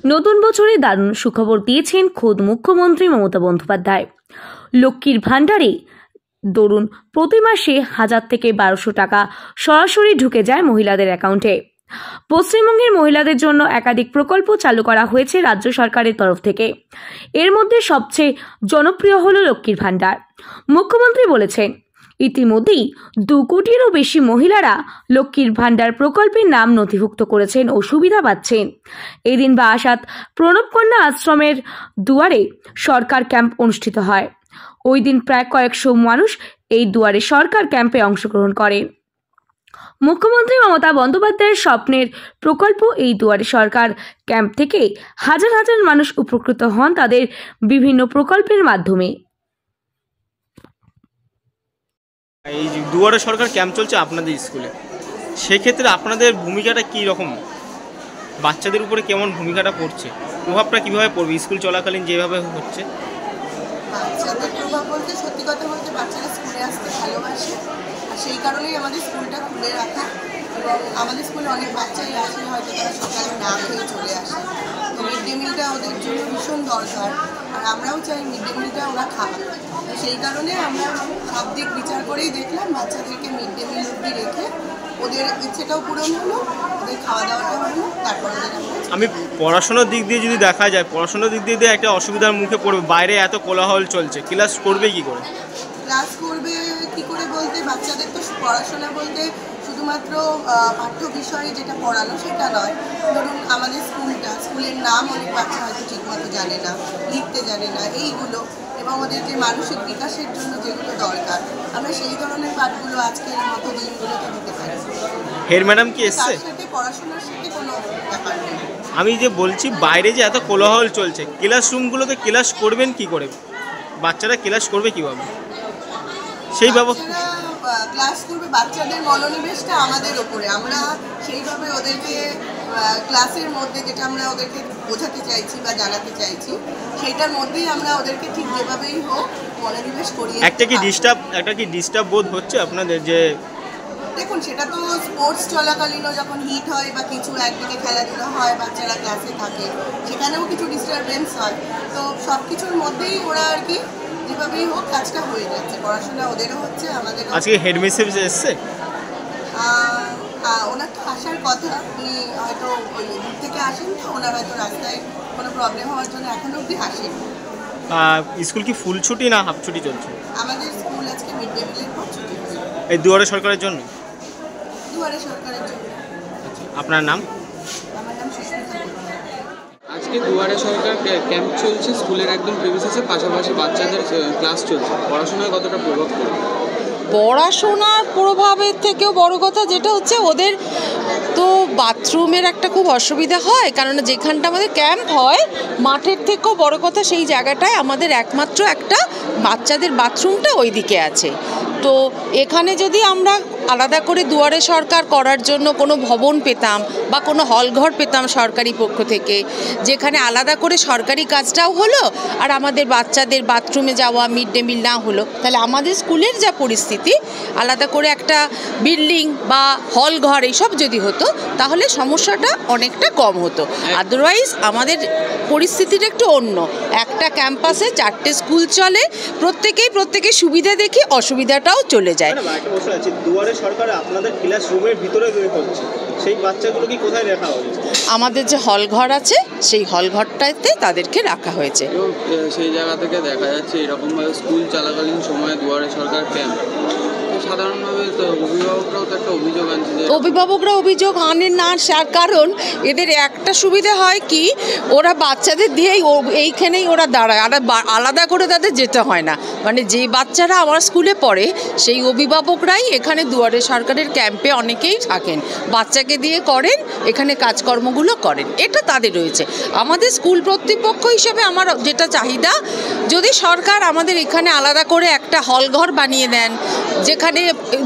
নতুন বছরে দারুণ সুখবর দিয়েছেন খোদ মুখ্যমন্ত্রী মমতা বন্দ্যোপাধ্যায়। লক্ষ্মীর ভাণ্ডারে দরুন প্রতি মাসে 1000 থেকে 1200 টাকা সরাসরি ঢুকে যায় মহিলাদের অ্যাকাউন্টে। পশ্চিমবঙ্গের মহিলাদের জন্য একাধিক প্রকল্প চালু করা হয়েছে রাজ্য সরকারের তরফ থেকে। এর মধ্যে সবচেয়ে জনপ্রিয় হল লক্ষ্মীর ভাণ্ডার। মুখ্যমন্ত্রী বলেছেন, ইতিমধ্যেই 2 কোটিরও বেশি মহিলারা লক্ষ্মীর ভাণ্ডার প্রকল্পের নাম নথিভুক্ত করেছেন ও সুবিধা পাচ্ছেন। এদিন বারাসাত প্রণবকন্যা আশ্রমের দুয়ারে সরকার ক্যাম্প অনুষ্ঠিত হয়। ওই দিন প্রায় কয়েকশো মানুষ এই দুয়ারে সরকার ক্যাম্পে অংশগ্রহণ করে। মুখ্যমন্ত্রী মমতা বন্দ্যোপাধ্যায়ের স্বপ্নের প্রকল্প এই দুয়ারে সরকার ক্যাম্প থেকে হাজার হাজার মানুষ উপকৃত হন তাদের বিভিন্ন প্রকল্পের মাধ্যমে। এই দুয়ারে সরকার ক্যাম্প চলছে আপনাদের স্কুলে, সেক্ষেত্রে আপনাদের ভূমিকাটা কী রকম, বাচ্চাদের উপরে কেমন ভূমিকাটা পড়ছে, প্রভাবটা কীভাবে পড়বে স্কুল চলাকালীন যেভাবে হচ্ছে? বাচ্চাদের প্রভাব বলতে সত্যি কথা বলতে বাচ্চারা স্কুলে আসতে ভালোবাসে, আর সেই কারণেই আমাদের স্কুলটা খুলে রাখা। এবং আমাদের স্কুলে অনেক বাচ্চাই আসে, হয়তো তারা সকালে না খেয়ে চলে আসে, তো মিড ডে মিলটা ওদের জন্য ভীষণ দরকার, আর আমরাও চাই মিড ডে মিলটা ওরা খায়। তো সেই কারণে আমরা সব দিক বিচার করেই দেখলাম বাচ্চাদেরকে মিড ডে মিল অবধি রেখে ওদের ইচ্ছেটাও পূরণ হলো, ওদের খাওয়া দাওয়াটাও হলো, তারপর ওদের আমি পড়াশোনার দিক দিয়ে যদি দেখা যায়, পড়াশোনার দিক দিয়ে একটা অসুবিধার মুখে পড়বে, বাইরে এত কোলাহল চলছে, ক্লাস করবে কি করে? ক্লাস করবে কি করে বলতে, বাচ্চাদের তো পড়াশোনা বলতে শুধুমাত্র পাঠ্য বিষয়ে যেটা পড়ানো সেটা নয়। ধরুন আমাদের স্কুলের নাম অনেক বাচ্চা হয়তো ঠিকমতো জানে না, লিখতে জানে না, এইগুলো, এবং ওদের যে মানসিক বিকাশের জন্য যেগুলো দরকার আমরা সেই ধরনের পাঠগুলো আজকের মতো দিনগুলোতে দিতে পারি। হেড ম্যাডাম কি এসছে? তার সাথে পড়াশোনার সাথে কোনো ব্যাপার নেই। আমি যে বলছি বাইরে যে এত কোলাহল চলছে, ক্লাসরুমগুলোতে ক্লাস করবেন কি করে, বাচ্চারা ক্লাস করবে কীভাবে সেই ব্যবস্থা? ক্লাস করবে, বাচ্চাদের মনোনিবেশটা আমাদের ওপরে, আমরা সেইভাবে ওদেরকে ক্লাসের মধ্যে যেটা আমরা ওদেরকে বোঝাতে চাইছি বা জানাতে চাইছি সেইটার মধ্যেই আমরা ওদেরকে ঠিক যেভাবেই হোক মনোনিবেশ করি। একটা কি ডিস্টার্ব বোধ হচ্ছে আপনাদের? যে দেখুন, সেটা তো স্পোর্টস চলাকালীনও যখন হিট হয় বা কিছু একদিকে খেলাধুলা হয়, বাচ্চারা ক্লাসে থাকে, সেখানেও কিছু ডিস্টারবেন্স হয়। তো সব কিছুর মধ্যেই ওরা আর কি যেভাবেই হোক কাজটা হয়ে যাচ্ছে, পড়াশোনা ওদেরও হচ্ছে, আমাদেরও। আজকে হেডমিস্ট্রেস এসছে? ওনার তো আসার কথা, উনি হয়তো ওই দূর থেকে আসেন, তো ওনার হয়তো রাস্তায় কোনো প্রবলেম হওয়ার জন্য এখনো অবধি আসেন। স্কুল কি ফুল ছুটি না হাফ ছুটি চলছে? আমাদের স্কুল আজকে মিড ডে মিলের পর ছুটি। এই দুয়ারে সরকারের জন্য? দুয়ারে সরকারের জন্য। আপনার নাম? আমার নাম সুস্মিতা। আজকে দুয়ারে সরকার ক্যাম্প চলছে স্কুলের একদম প্রিমিসেসে, পাশাপাশি বাচ্চাদের ক্লাস চলছে, পড়াশোনায় কতটা প্রভাব পড়বে? পড়াশোনার প্রভাবের থেকেও বড় কথা যেটা হচ্ছে ওদের তো বাথরুমের একটা খুব অসুবিধা হয়, কারণ যেখানটা আমাদের ক্যাম্প হয় মাঠের থেকেও বড় কথা সেই জায়গাটায় আমাদের একমাত্র একটা বাচ্চাদের বাথরুমটা ওই দিকে আছে। তো এখানে যদি আমরা আলাদা করে দুয়ারে সরকার করার জন্য কোনো ভবন পেতাম বা কোনো হলঘর পেতাম সরকারি পক্ষ থেকে, যেখানে আলাদা করে সরকারি কাজটাও হলো আর আমাদের বাচ্চাদের বাথরুমে যাওয়া, মিড ডে মিল না হলো, তাহলে আমাদের স্কুলের যা পরিস্থিতি, আলাদা করে একটা বিল্ডিং বা হলঘর এইসব যদি হতো তাহলে সমস্যাটা অনেকটা কম হতো। আদারওয়াইজ আমাদের পরিস্থিতিটা একটু অন্য, একটা ক্যাম্পাসে 4টে স্কুল চলে, প্রত্যেকের সুবিধা দেখি অসুবিধাটাও চলে যায়। দুয়ারে সরকার আপনাদের ক্লাসরুমের ভিতরে হচ্ছে, সেই বাচ্চাগুলো কি কোথায় রাখা হয়েছে? আমাদের যে হলঘর আছে সেই হলঘরটাতে তাদেরকে রাখা হয়েছে। সেই জায়গা থেকে দেখা যাচ্ছে এরকমভাবে স্কুল চলাকালীন সময়ে দুয়ারে সরকার ক্যাম্প, সাধারণভাবে তো অভিভাবকরাও তো একটা অভিযোগ আনছে যে অভিভাবকরা অভিযোগ আনেন না, তার কারণ এদের একটা সুবিধা হয় কি, ওরা বাচ্চাদের দিয়েই এইখানেই ওরা দাঁড়ায়, আর আলাদা করে তাদের যেতে হয় না। মানে যে বাচ্চারা আমার স্কুলে পড়ে সেই অভিভাবকরাই এখানে দুয়ারে সরকারের ক্যাম্পে অনেকেই থাকেন, বাচ্চাকে দিয়ে করেন, এখানে কাজকর্মগুলো করেন, এটা তাদের রয়েছে। আমাদের স্কুল কর্তৃপক্ষ হিসেবে আমার যেটা চাহিদা, যদি সরকার আমাদের এখানে আলাদা করে একটা হলঘর বানিয়ে দেন, যেখানে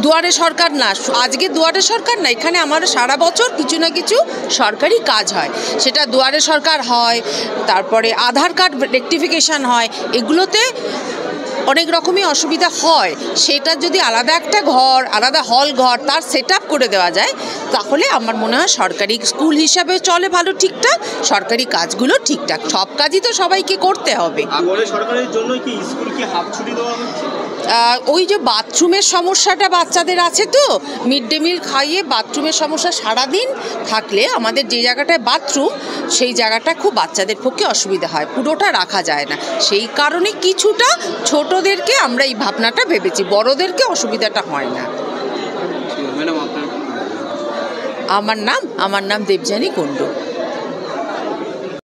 দুয়ারে সরকার না, আজকে দুয়ারে সরকার না, এখানে আমার সারা বছর কিছু না কিছু সরকারি কাজ হয়, সেটা দুয়ারে সরকার হয়, তারপরে আধার কার্ড রেকটিফিকেশান হয়, এগুলোতে অনেক রকমই অসুবিধা হয়, সেটা যদি আলাদা একটা ঘর, আলাদা হল ঘর তার সেট আপ করে দেওয়া যায়, তাহলে আমার মনে হয় সরকারি স্কুল হিসাবে চলে ভালো, ঠিকঠাক সরকারি কাজগুলো ঠিকঠাক। সব কাজই তো সবাইকে করতে হবে। সরকারের জন্য কি স্কুল কি হাফ ছুটি দেওয়া হচ্ছে? ওই যে বাথরুমের সমস্যাটা বাচ্চাদের আছে, তো মিড ডে মিল খাইয়ে বাথরুমের সমস্যা সারাদিন থাকলে আমাদের যে জায়গাটায় বাথরুম সেই জায়গাটা খুব বাচ্চাদের পক্ষে অসুবিধা হয়, পুরোটা রাখা যায় না। সেই কারণে কিছুটা ছোটদেরকে আমরা এই ভাবনাটা ভেবেছি, বড়দেরকে অসুবিধাটা হয় না। ম্যাডাম আমার নাম দেবযানী কুণ্ডু।